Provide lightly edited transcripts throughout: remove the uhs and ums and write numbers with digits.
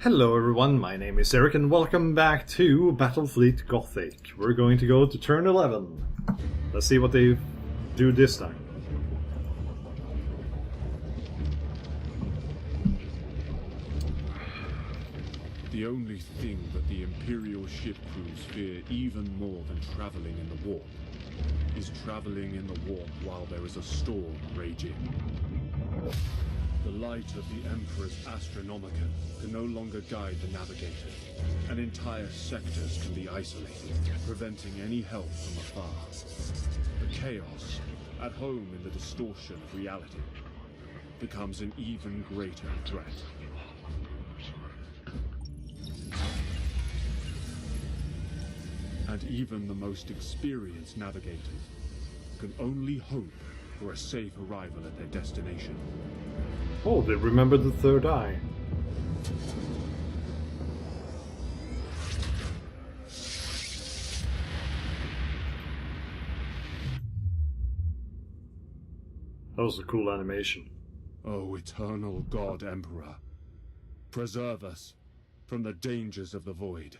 Hello everyone, my name is Eric and welcome back to Battlefleet Gothic. We're going to go to turn 11. Let's see what they do this time. The only thing that the Imperial ship crews fear even more than traveling in the warp is traveling in the warp while there is a storm raging. The light of the Emperor's Astronomicon can no longer guide the navigators, and entire sectors can be isolated, preventing any help from afar. The chaos, at home in the distortion of reality, becomes an even greater threat. And even the most experienced navigators can only hope for a safe arrival at their destination. Oh, they remembered the third eye. That was a cool animation. O eternal God Emperor, preserve us from the dangers of the void.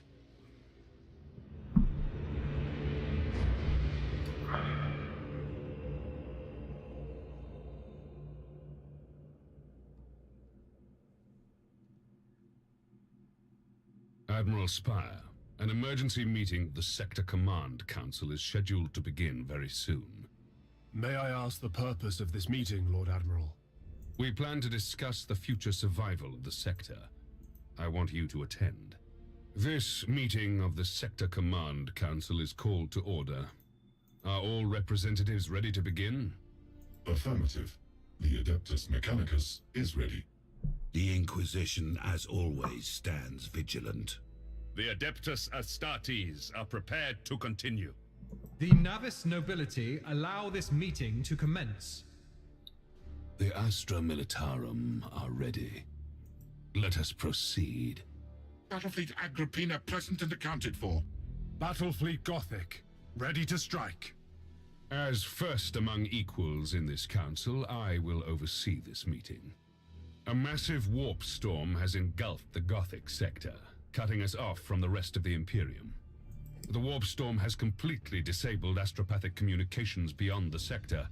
Admiral Spire, an emergency meeting of the Sector Command Council is scheduled to begin very soon. May I ask the purpose of this meeting, Lord Admiral? We plan to discuss the future survival of the sector. I want you to attend. This meeting of the Sector Command Council is called to order. Are all representatives ready to begin? Affirmative. The Adeptus Mechanicus is ready. The Inquisition, as always, stands vigilant. The Adeptus Astartes are prepared to continue. The Navis nobility allow this meeting to commence. The Astra Militarum are ready. Let us proceed. Battlefleet Agrippina present and accounted for. Battlefleet Gothic, ready to strike. As first among equals in this council, I will oversee this meeting. A massive warp storm has engulfed the Gothic sector, cutting us off from the rest of the Imperium. The warp storm has completely disabled astropathic communications beyond the sector,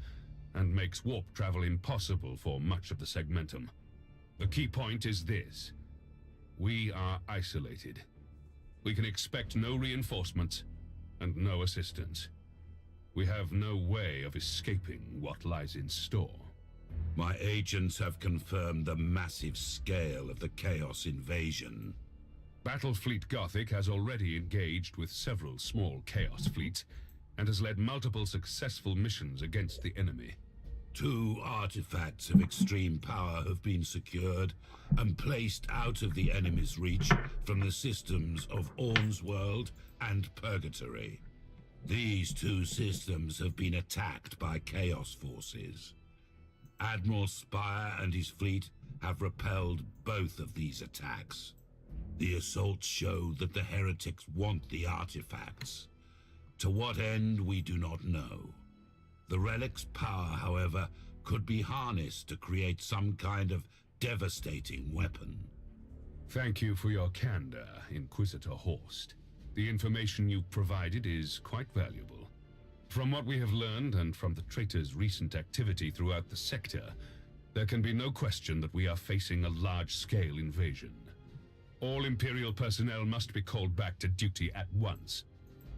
and makes warp travel impossible for much of the segmentum. The key point is this: we are isolated. We can expect no reinforcements and no assistance. We have no way of escaping what lies in store. My agents have confirmed the massive scale of the Chaos invasion. Battlefleet Gothic has already engaged with several small Chaos fleets and has led multiple successful missions against the enemy. 2 artifacts of extreme power have been secured and placed out of the enemy's reach from the systems of Orn's World and Purgatory. These 2 systems have been attacked by Chaos forces. Admiral Spire and his fleet have repelled both of these attacks. The assaults show that the heretics want the artifacts. To what end, we do not know. The relic's power, however, could be harnessed to create some kind of devastating weapon. Thank you for your candor, Inquisitor Horst. The information you provided is quite valuable. From what we have learned, and from the traitors' recent activity throughout the sector, there can be no question that we are facing a large-scale invasion. All Imperial personnel must be called back to duty at once.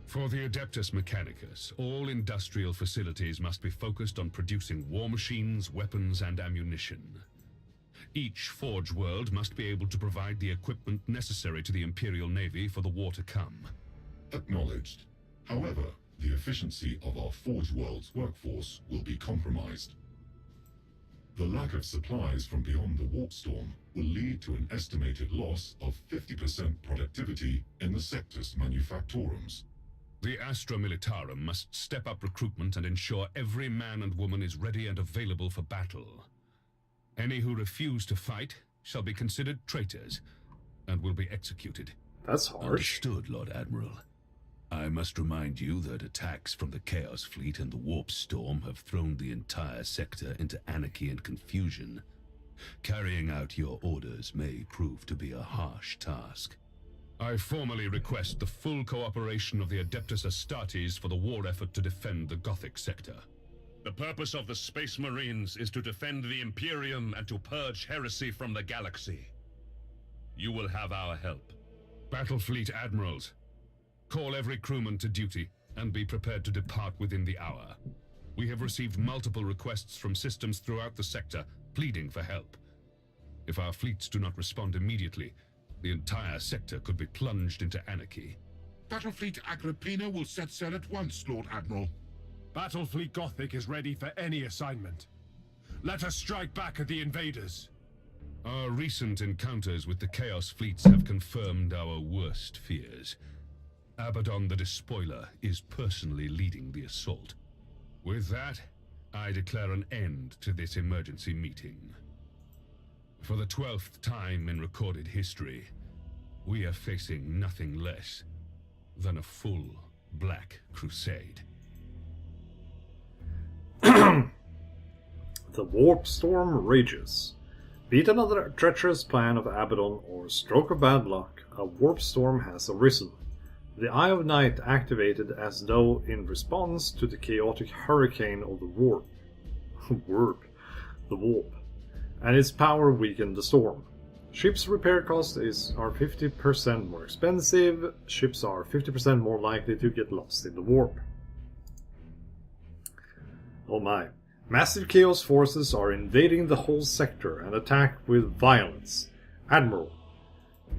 For the Adeptus Mechanicus, all industrial facilities must be focused on producing war machines, weapons, and ammunition. Each Forge World must be able to provide the equipment necessary to the Imperial Navy for the war to come. Acknowledged. However, the efficiency of our Forge World's workforce will be compromised. The lack of supplies from beyond the warp storm will lead to an estimated loss of 50% productivity in the Sectus Manufactorums. The Astra Militarum must step up recruitment and ensure every man and woman is ready and available for battle. Any who refuse to fight shall be considered traitors and will be executed. That's harsh. Understood, Lord Admiral. I must remind you that attacks from the Chaos Fleet and the Warp Storm have thrown the entire sector into anarchy and confusion. carrying out your orders may prove to be a harsh task. I formally request the full cooperation of the Adeptus Astartes for the war effort to defend the Gothic sector. The purpose of the Space Marines is to defend the Imperium and to purge heresy from the galaxy. You will have our help. Battlefleet Admirals, call every crewman to duty and be prepared to depart within the hour. We have received multiple requests from systems throughout the sector pleading for help. If our fleets do not respond immediately, the entire sector could be plunged into anarchy. Battlefleet Agrippina will set sail at once, Lord Admiral. Battlefleet Gothic is ready for any assignment. Let us strike back at the invaders. Our recent encounters with the Chaos fleets have confirmed our worst fears. Abaddon the Despoiler is personally leading the assault. With that, I declare an end to this emergency meeting. For the 12th time in recorded history, we are facing nothing less than a full Black Crusade. The warp storm rages. Be it another treacherous plan of Abaddon or stroke of bad luck, a warp storm has arisen. The Eye of Night activated as though in response to the chaotic hurricane of the warp. The warp. And its power weakened the storm. Ships' repair costs are 50% more expensive. Ships are 50% more likely to get lost in the warp. Oh my. Massive Chaos forces are invading the whole sector and attack with violence. Admiral,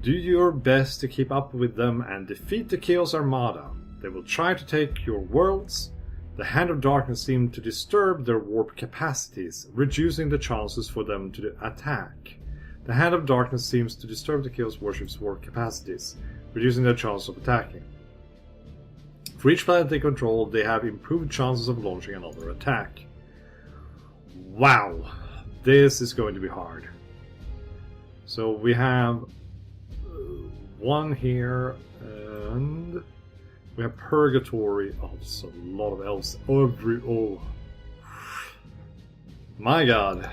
do your best to keep up with them and defeat the Chaos Armada. They will try to take your worlds. The Hand of Darkness seems to disturb their warp capacities, reducing the chances for them to attack. The Hand of Darkness seems to disturb the Chaos Warship's warp capacities, reducing their chance of attacking. For each planet they control, they have improved chances of launching another attack. Wow, this is going to be hard. So we have one here, and we have Purgatory. Oh, there's a lot of elves. Oh, my God.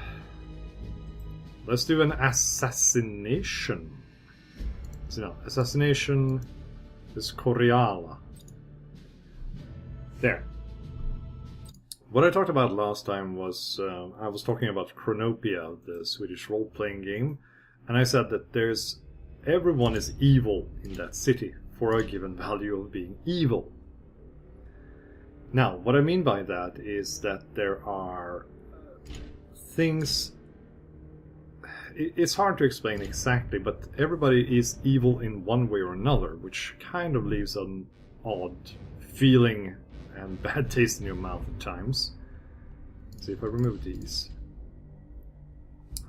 Let's do an assassination. So, no, assassination is Coriala. There. What I talked about last time was, I was talking about Chronopia, the Swedish role-playing game, and I said that everyone is evil in that city for a given value of being evil. Now, what I mean by that is that there are things... It's hard to explain exactly, but everybody is evil in one way or another, which kind of leaves an odd feeling and bad taste in your mouth at times. Let's see if I remove these.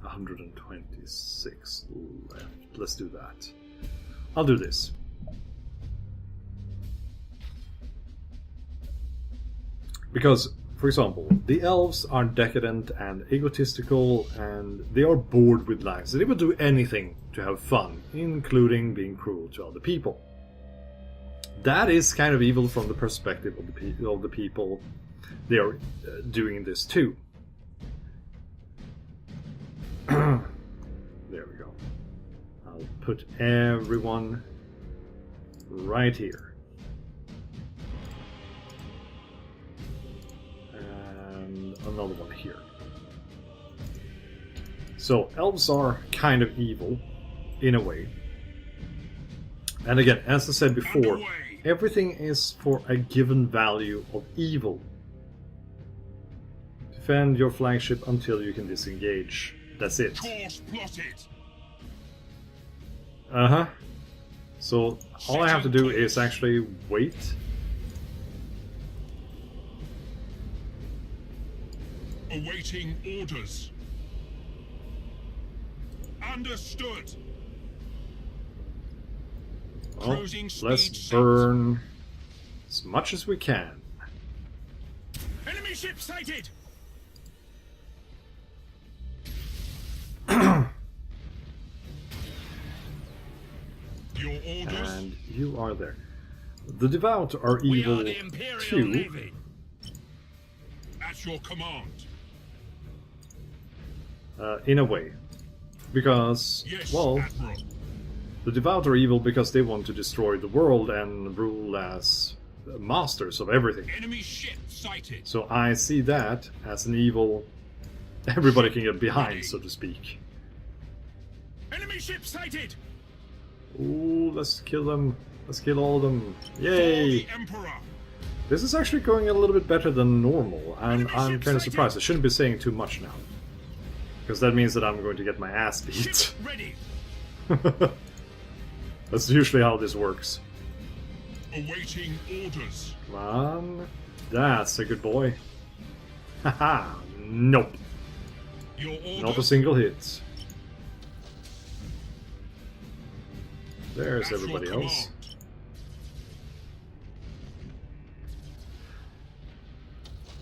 126 left. Let's do that. I'll do this. Because, for example, the elves are decadent and egotistical, and they are bored with life, so they will do anything to have fun, including being cruel to other people. That is kind of evil from the perspective of the people they are doing this to. There we go. I'll put everyone right here. And another one here. So, elves are kind of evil, in a way. And again, as I said before, everything is for a given value of evil. Defend your flagship until you can disengage. That's it. Uh-huh. So, all I have to do is actually wait. Awaiting orders. Understood. Well, let's burn as much as we can. Enemy ship sighted! Your orders? And you are there. The Devout are evil too. Navy. At your command. In a way. Because, Yes, well, Admiral. the Devout are evil because they want to destroy the world and rule as masters of everything. Enemy ship sighted. So I see that as an evil everybody can get behind, so to speak. Enemy ship sighted. Ooh, let's kill them. Let's kill all of them. For Yay! the Emperor. This is actually going a little bit better than normal, and Enemy I'm ship kind of sighted. surprised. I shouldn't be saying too much now. Because that means that I'm going to get my ass beat. Ship ready. That's usually how this works. Awaiting orders. Come on. That's a good boy. Haha. Nope. Your orders. Not a single hit. There's At your everybody else.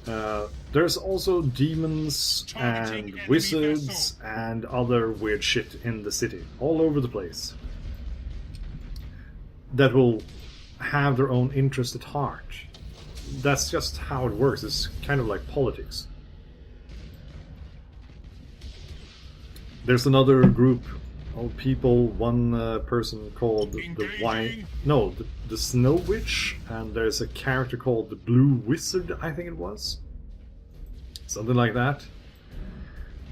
command. There's also demons Targeting and enemy wizards vessel. and other weird shit in the city, all over the place, that will have their own interest at heart. That's just how it works. It's kind of like politics. There's another group of people, one person called the Snow Witch, and there's a character called the Blue Wizard, I think it was. Something like that.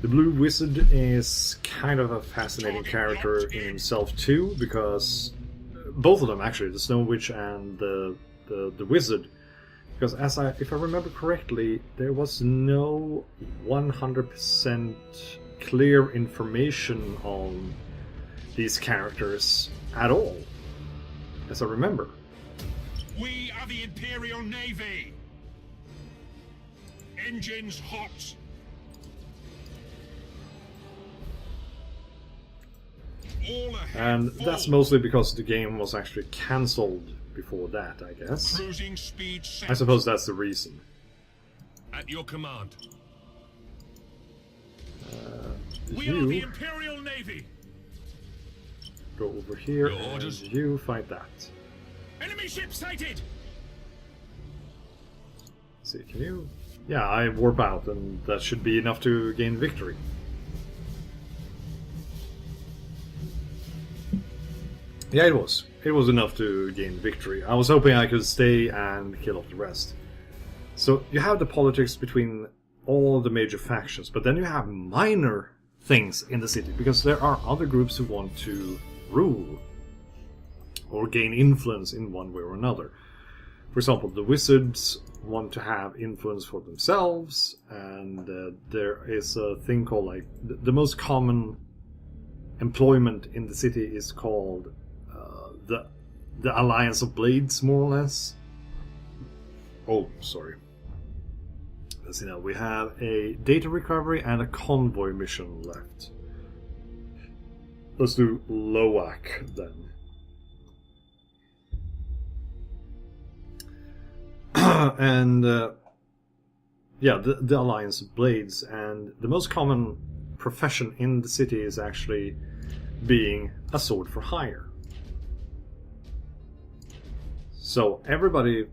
The Blue Wizard is kind of a fascinating character in himself too, because both of them actually, the Snow Witch and the Wizard, because if I remember correctly, there was no 100% clear information on these characters at all, as I remember. We are the Imperial Navy. Engines hot. All ahead. And that's full. mostly because the game was actually cancelled before that, I guess. Cruising speed set. I suppose that's the reason. At your command. We You are the Imperial Navy. go over here Your and orders? you fight that. Enemy ship sighted. See, can you... Yeah, I warp out, and that should be enough to gain victory. Yeah, it was. It was enough to gain victory. I was hoping I could stay and kill off the rest. So, you have the politics between all the major factions, but then you have minor things in the city, because there are other groups who want to rule or gain influence in one way or another. For example, the wizards want to have influence for themselves, and there is a thing called, like, the most common employment in the city is called the Alliance of Blades, more or less. Oh, sorry. Let's see now. We have a data recovery and a convoy mission left. Let's do Loak then. And yeah, the Alliance of Blades, and the most common profession in the city is actually being a sword for hire. So everybody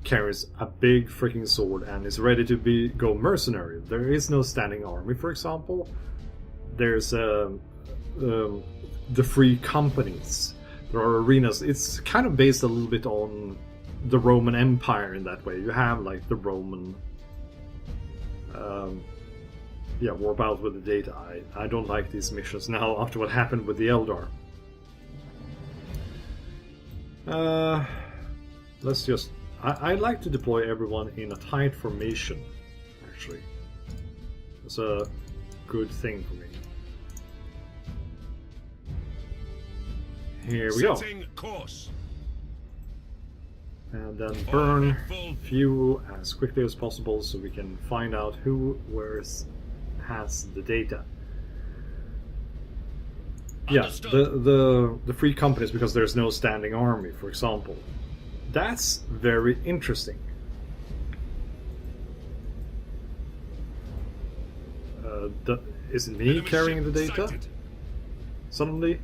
carries a big freaking sword and is ready to go mercenary. There is no standing army, for example. There's the free companies. There are arenas. It's kind of based a little bit on the Roman Empire in that way. You have like the Roman warp out with the data. I don't like these missions now after what happened with the Eldar. Let's just... I like to deploy everyone in a tight formation, actually. It's a good thing for me. Here we go. Setting course. And then burn fuel as quickly as possible so we can find out who has the data. Understood. Yeah, the free companies, because there's no standing army, for example. That's very interesting. Is it me Enemy carrying ship the data? sighted. Suddenly?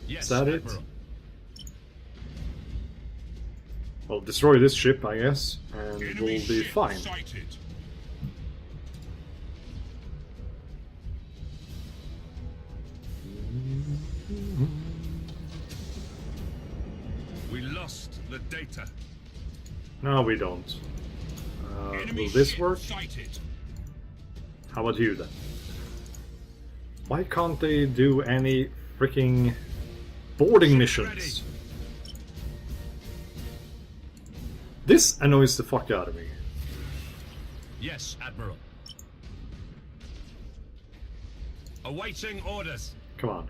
Yes, Is that it? Admiral. Well, destroy this ship, I guess, and Enemy we'll be ship fine. sighted. We lost the data. No, we don't. Enemy Will this ship work? sighted. How about you then? Why can't they do any freaking boarding missions? This annoys the fuck out of me. Yes, Admiral. Awaiting orders. Come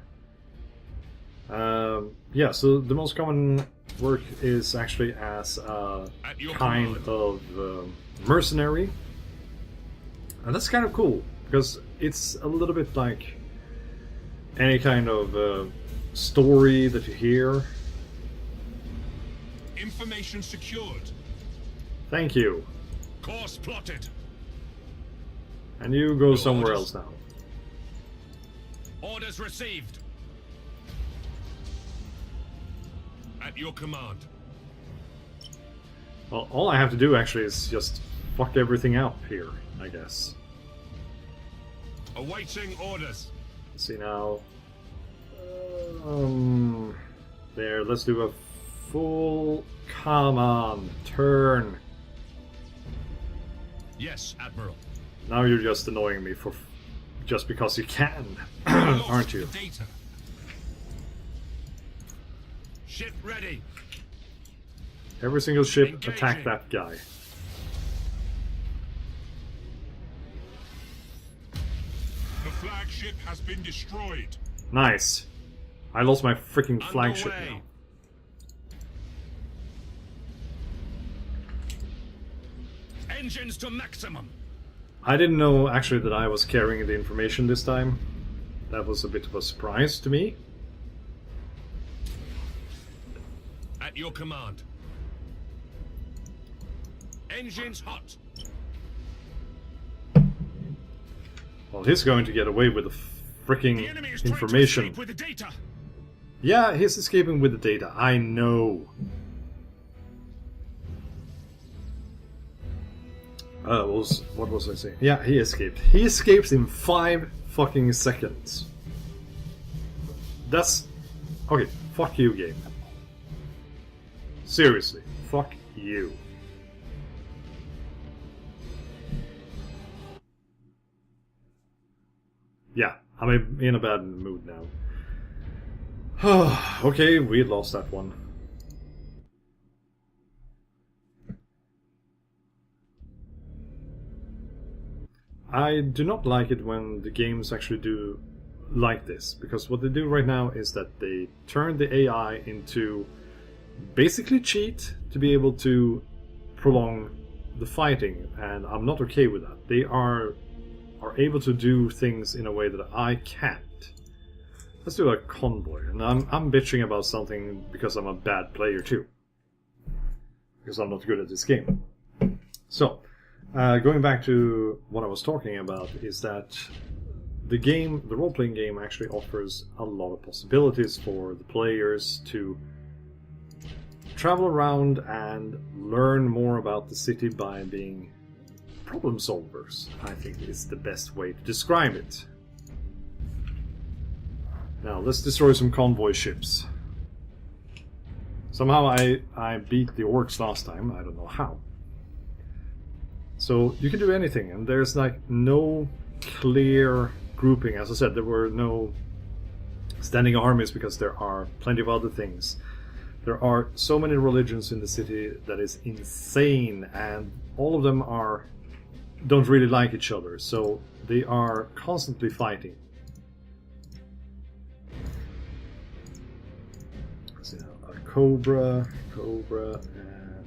on. Yeah, so the most common work is actually as a At your kind command. of mercenary. And that's kind of cool, because it's a little bit like any kind of story that you hear. Information secured. Thank you. Course plotted. And you go Your somewhere orders. else now. Orders received. At your command. Well, all I have to do actually is just fuck everything up here, I guess. Awaiting orders. Let's see now. There, let's do a full... Come on, turn. Yes, Admiral. Now you're just annoying me for... just because you can, Lost aren't you? the data. Ship ready. Every single ship Engaging. attack that guy. The flagship has been destroyed. Nice. I lost my freaking flagship Underway. now. Engines to maximum. I didn't know actually that I was carrying the information this time. That was a bit of a surprise to me. At your command. Engines hot. Well, he's going to get away with the The freaking enemy is trying to information. escape with the data. Yeah, he's escaping with the data. I know. What was I saying? Yeah, he escaped. He escapes in 5 fucking seconds. That's... Okay, fuck you, game. Seriously, fuck you. Yeah, I'm in a bad mood now. Okay, we lost that one. I do not like it when the games actually do like this, because what they do right now is that they turn the AI into basically cheat to be able to prolong the fighting, and I'm not okay with that. They are able to do things in a way that I can't. Let's do a convoy, and I'm bitching about something because I'm a bad player too, because I'm not good at this game. So, going back to what I was talking about, is that the game, the role-playing game, actually offers a lot of possibilities for the players to travel around and learn more about the city by being problem solvers. I think is the best way to describe it. Now, let's destroy some convoy ships. Somehow I beat the orcs last time, I don't know how. So you can do anything, and there's like no clear grouping. As I said, there were no standing armies because there are plenty of other things. There are so many religions in the city that is insane, and all of them don't really like each other, so they are constantly fighting. So a cobra, and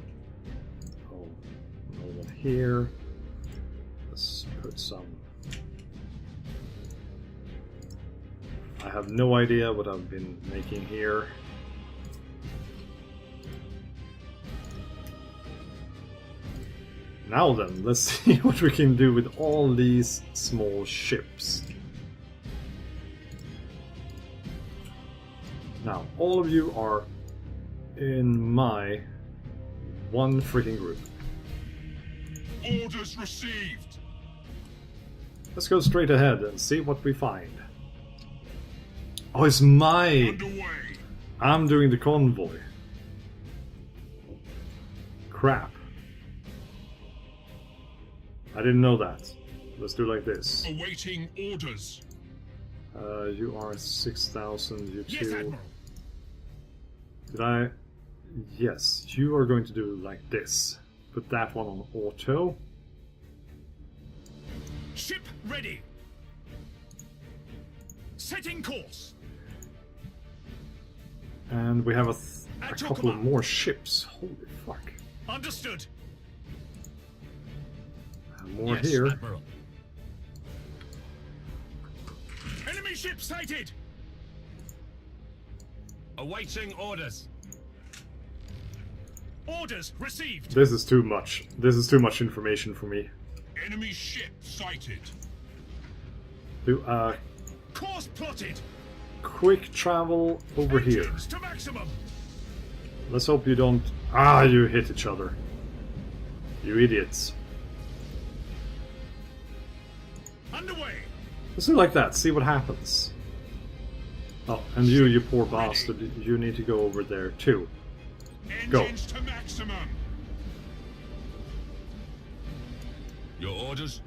no one here. Let's put some. I have no idea what I've been making here. Now then, let's see what we can do with all these small ships. Now, all of you are in my one freaking group. Orders received. Let's go straight ahead and see what we find. Oh, it's my... Underway. I'm doing the convoy. crap. I didn't know that. Let's do like this. Awaiting orders. You are 6,000, you Yes, two. Admiral. Did I? Yes, you are going to do like this. Put that one on auto. Ship ready. Setting course. And we have a At your couple of command. more ships. Holy fuck. Understood. And more Yes, here. Admiral. Enemy ship sighted. Awaiting orders. Orders received. This is too much. This is too much information for me. Enemy ship sighted. Do Course plotted. quick travel over here. Engines to maximum. Let's hope you don't... Ah, you hit each other. You idiots. Underway. Let's do like that, see what happens. Oh, and you poor bastard, you need to go over there too. Go. Engines to maximum. Your orders?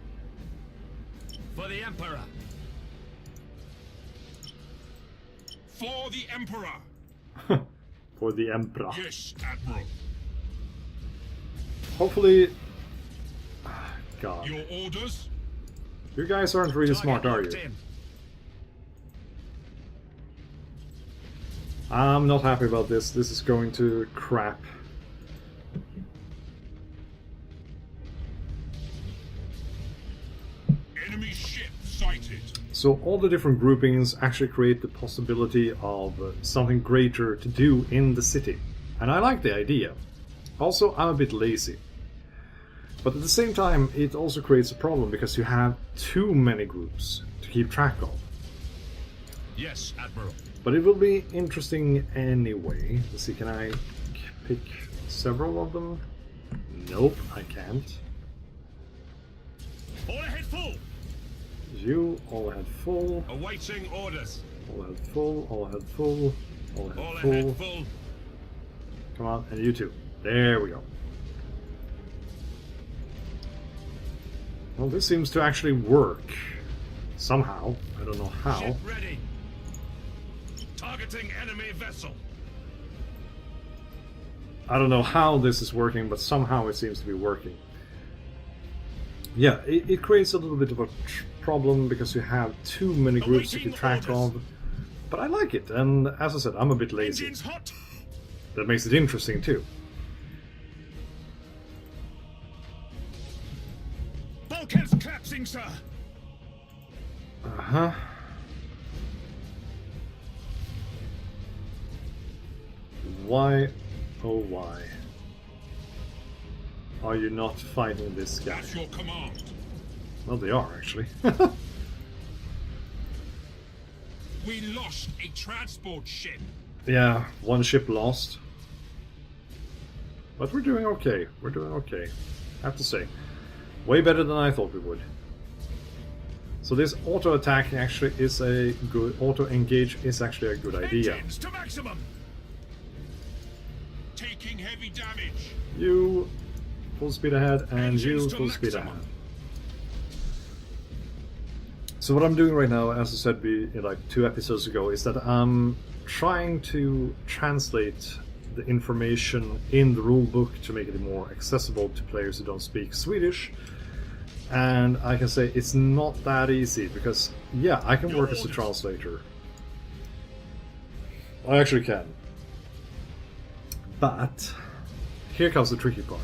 For the Emperor. For the Emperor. For the Emperor. Yes, Admiral. Hopefully... Ah, God. Your orders? You guys aren't really smart, are you? I'm not happy about this. This is going to crap. Enemy ship sighted. So all the different groupings actually create the possibility of something greater to do in the city. And I like the idea. Also, I'm a bit lazy. But at the same time, it also creates a problem because you have too many groups to keep track of. Yes, Admiral. But it will be interesting anyway. Let's see, can I pick several of them? Nope, I can't. All ahead full. You all had full, Awaiting orders. all had full, all had full, all had All full. ahead full. Come on, and you too. There we go. Well, this seems to actually work. Somehow. I don't know how. Ship ready. Targeting enemy vessel. I don't know how this is working, but somehow it seems to be working. Yeah, it creates a little bit of a problem because you have too many groups to keep track of. But I like it, and as I said, I'm a bit lazy. Engines hot. That makes it interesting too. Bulkheads collapsing, sir. Uh-huh. Why, oh why, are you not fighting this guy? That's your command. Well, they are, actually. We lost a transport ship. Yeah, one ship lost. But we're doing okay. We're doing okay. I have to say. Way better than I thought we would. So this auto-attack actually is a good... Auto-engage is actually a good idea. Engines to maximum. Taking heavy damage. You full speed ahead, and you Engines to full speed maximum. ahead. So what I'm doing right now, as I said like 2 episodes ago, is that I'm trying to translate the information in the rulebook to make it more accessible to players who don't speak Swedish. And I can say it's not that easy because, yeah, I can work as a translator. I actually can. But here comes the tricky part.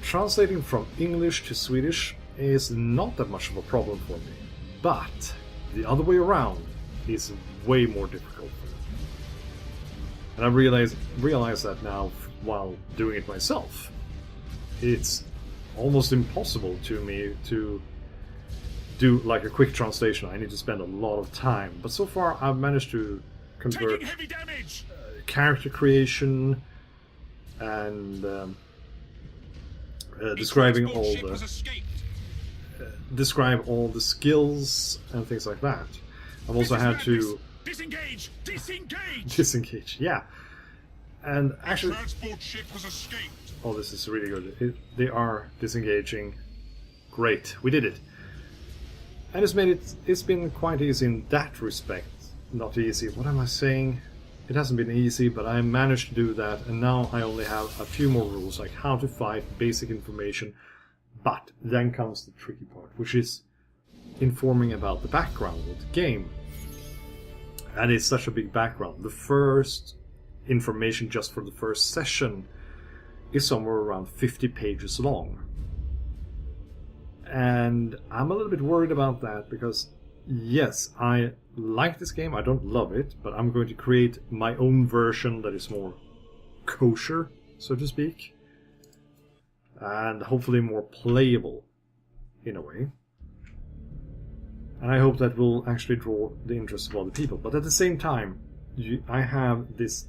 Translating from English to Swedish is not that much of a problem for me, but the other way around is way more difficult for me. And I realize that now while doing it myself. It's almost impossible to me to do like a quick translation. I need to spend a lot of time, but so far I've managed to convert Taking heavy damage. character creation and describing all Ship has the escaped. describe all the skills and things like that. I've also This is had to madness. Disengage. Disengage. disengage. Yeah, And actually, Transport ship has escaped. oh, this is really good. They are disengaging. Great, we did it. And it's been quite easy in that respect. Not easy, what am I saying? It hasn't been easy, but I managed to do that, and now I only have a few more rules, like how to fight, basic information. But then comes the tricky part, which is informing about the background of the game. And it's such a big background. The first information just for the first session is somewhere around 50 pages long. And I'm a little bit worried about that because, yes, I like this game, I don't love it, but I'm going to create my own version that is more kosher, so to speak, and hopefully more playable in a way. And I hope that will actually draw the interest of other people. But at the same time, I have this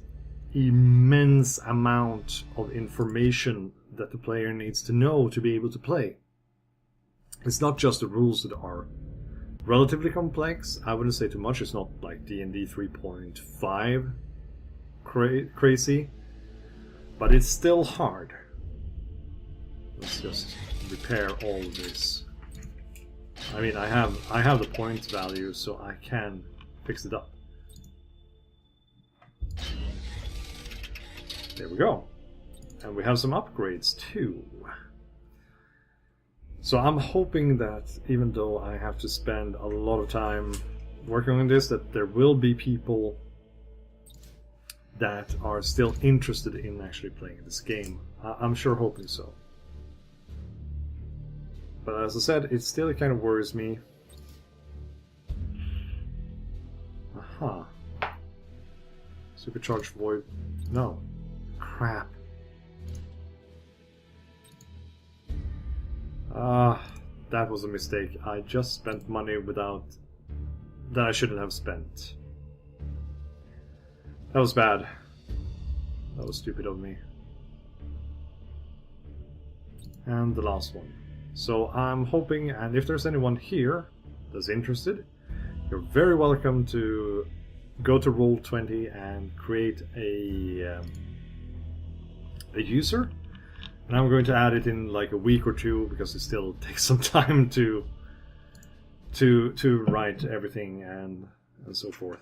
immense amount of information that the player needs to know to be able to play. It's not just the rules that are relatively complex. I wouldn't say too much. It's not like D&D 3.5 crazy, but it's still hard. Let's just repair all of this. I mean, I have the point value, so I can fix it up. There we go. And we have some upgrades too. So I'm hoping that even though I have to spend a lot of time working on this, that there will be people that are still interested in actually playing this game. I'm sure hoping so. But as I said, it still kind of worries me. Aha. Supercharged Void. No. Crap. That was a mistake. I just spent money without... that I shouldn't have spent. That was bad. That was stupid of me. And the last one. So I'm hoping, and if there's anyone here that's interested, you're very welcome to go to Roll20 and create a user. And I'm going to add it in like a week or two because it still takes some time to write everything and so forth.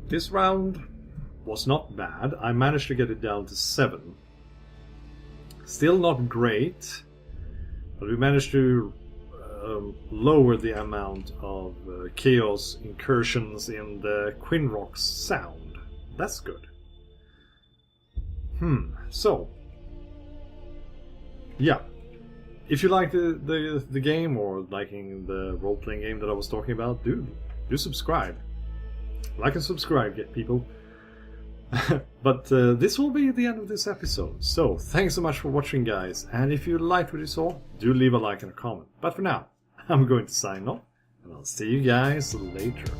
This round was not bad. I managed to get it down to 7. Still not great, but we managed to lower the amount of chaos incursions in the Quinrock's sound. That's good. So, yeah. If you like the game or liking the role-playing game that I was talking about, do subscribe. Like and subscribe, get people. But this will be the end of this episode. So, thanks so much for watching, guys. And if you liked what you saw, do leave a like and a comment. But for now, I'm going to sign off, and I'll see you guys later.